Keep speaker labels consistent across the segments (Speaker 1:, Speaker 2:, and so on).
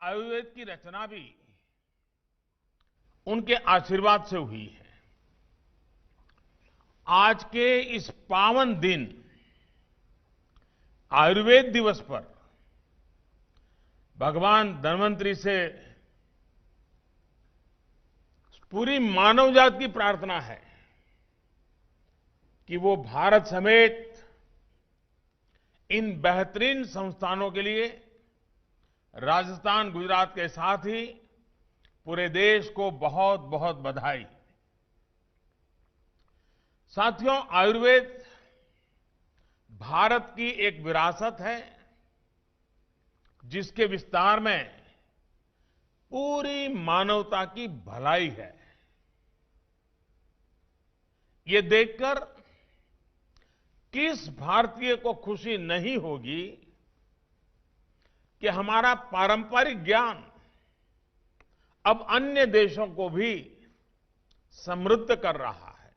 Speaker 1: आयुर्वेद की रचना भी उनके आशीर्वाद से हुई है। आज के इस पावन दिन आयुर्वेद दिवस पर भगवान धन्वंतरी से पूरी मानव जाति की प्रार्थना है कि वो भारत समेत इन बेहतरीन संस्थानों के लिए राजस्थान, गुजरात के साथ ही पूरे देश को बहुत बहुत बधाई। साथियों, आयुर्वेद भारत की एक विरासत है जिसके विस्तार में पूरी मानवता की भलाई है। ये देखकर किस भारतीय को खुशी नहीं होगी कि हमारा पारंपरिक ज्ञान अब अन्य देशों को भी समृद्ध कर रहा है।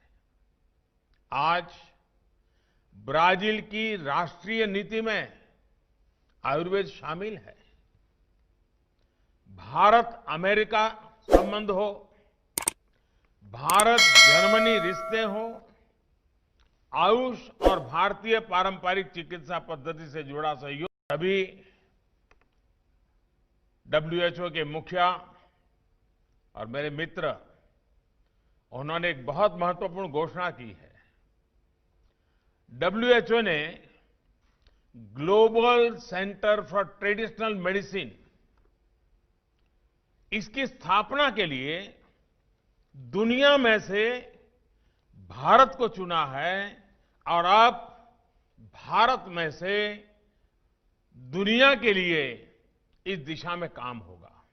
Speaker 1: आज ब्राजील की राष्ट्रीय नीति में आयुर्वेद शामिल है। भारत अमेरिका संबंध हो, भारत जर्मनी रिश्ते हो, आयुष और भारतीय पारंपरिक चिकित्सा पद्धति से जुड़ा सहयोग। अभी डब्ल्यूएचओ के मुखिया और मेरे मित्र, उन्होंने एक बहुत महत्वपूर्ण घोषणा की है। डब्ल्यूएचओ ने global centre for traditional medicine, इसकी स्थापना के लिए दुनिया में से भारत को चुना है और अब भारत में से दुनिया के लिए इस दिशा में काम होगा।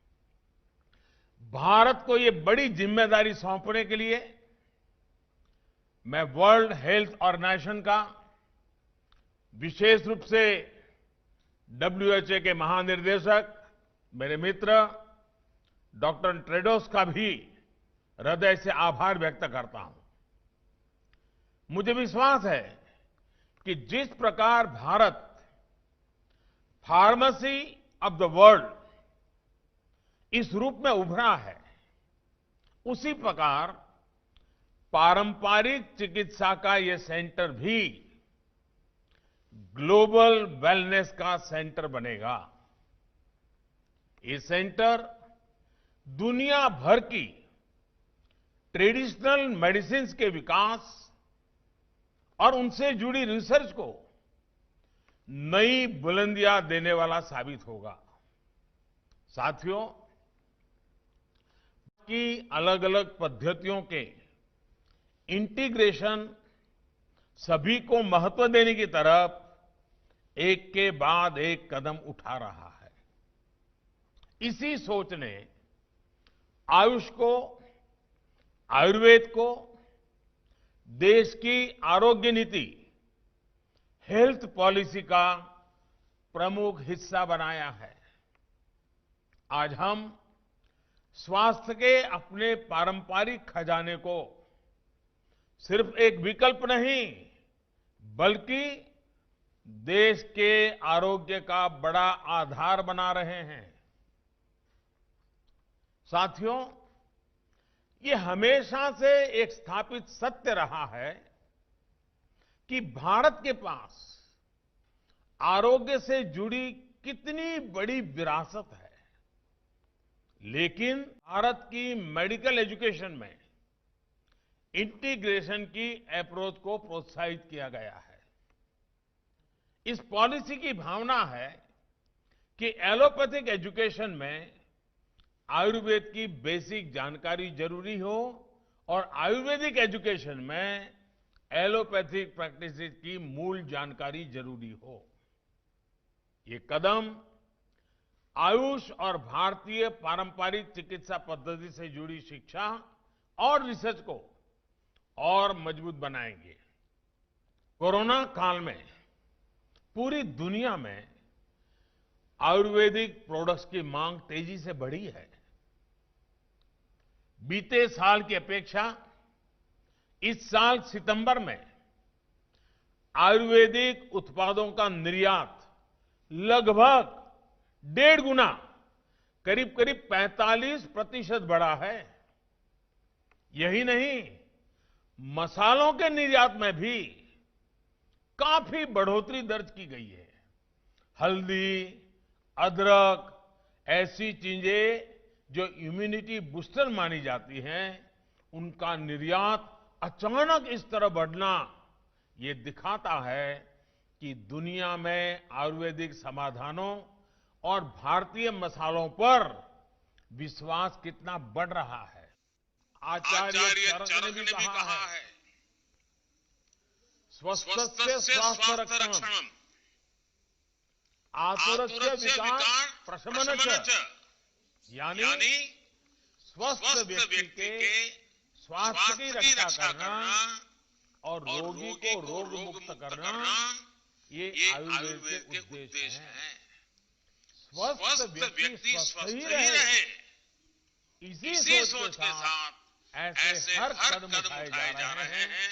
Speaker 1: भारत को ये बड़ी जिम्मेदारी सौंपने के लिए मैं वर्ल्ड हेल्थ ऑर्गेनाइजेशन का, विशेष रूप से डब्ल्यूएचओ के महानिर्देशक, मेरे मित्र डॉक्टर टेड्रोस का भी हृदय से आभार व्यक्त करता हूं। मुझे विश्वास है कि जिस प्रकार Bharat pharmacy of the world इस रूप में उभरा है, उसी प्रकार पारंपरिक चिकित्सा का यह सेंटर भी ग्लोबल वेलनेस का सेंटर बनेगा। ये सेंटर दुनिया भर की ट्रेडिशनल मेडिसिन के विकास और उनसे जुड़ी रिसर्च को नई बुलंदियां देने वाला साबित होगा। साथियों, की अलग अलग पद्धतियों के इंटीग्रेशन सभी को महत्व देने की तरफ एक के बाद एक कदम उठा रहा है। इसी सोच ने आयुष को, आयुर्वेद को देश की आरोग्य नीति, हेल्थ पॉलिसी का प्रमुख हिस्सा बनाया है। आज हम स्वास्थ्य के अपने पारंपरिक खजाने को सिर्फ एक विकल्प नहीं, बल्कि देश के आरोग्य का बड़ा आधार बना रहे हैं। साथियों, ये हमेशा से एक स्थापित सत्य रहा है कि भारत के पास आरोग्य से जुड़ी कितनी बड़ी विरासत है, लेकिन भारत की मेडिकल एजुकेशन में इंटीग्रेशन की अप्रोच को प्रोत्साहित किया गया है। इस पॉलिसी की भावना है कि एलोपैथिक एजुकेशन में आयुर्वेद की बेसिक जानकारी जरूरी हो और आयुर्वेदिक एजुकेशन में एलोपैथिक प्रैक्टिस की मूल जानकारी जरूरी हो। ये कदम आयुष और भारतीय पारंपरिक चिकित्सा पद्धति से जुड़ी शिक्षा और रिसर्च को और मजबूत बनाएंगे। कोरोना काल में पूरी दुनिया में आयुर्वेदिक प्रोडक्ट्स की मांग तेजी से बढ़ी है। बीते साल की अपेक्षा इस साल सितंबर में आयुर्वेदिक उत्पादों का निर्यात लगभग 1.5 गुना करीब करीब 45% बढ़ा है। यही नहीं, मसालों के निर्यात में भी काफी बढ़ोतरी दर्ज की गई है। हल्दी, अदरक, ऐसी चीजें जो इम्यूनिटी बूस्टर मानी जाती हैं, उनका निर्यात अचानक इस तरह बढ़ना ये दिखाता है कि दुनिया में आयुर्वेदिक समाधानों और भारतीय मसालों पर विश्वास कितना बढ़ रहा है। आचार्य चरक ने भी कहा है, स्वस्थस्य स्वास्थ्य रक्षणम आतुरस्य विकार प्रशमन च, यानी स्वस्थ व्यक्ति के स्वास्थ्य की रक्षा करना और रोगी को रोग मुक्त करना, ये आयुर्वेद के उद्देश्य हैं। स्वस्थ व्यक्ति स्वस्थ ही रहे, इसी सोच के साथ ऐसे हर कदम उठाए जा रहे हैं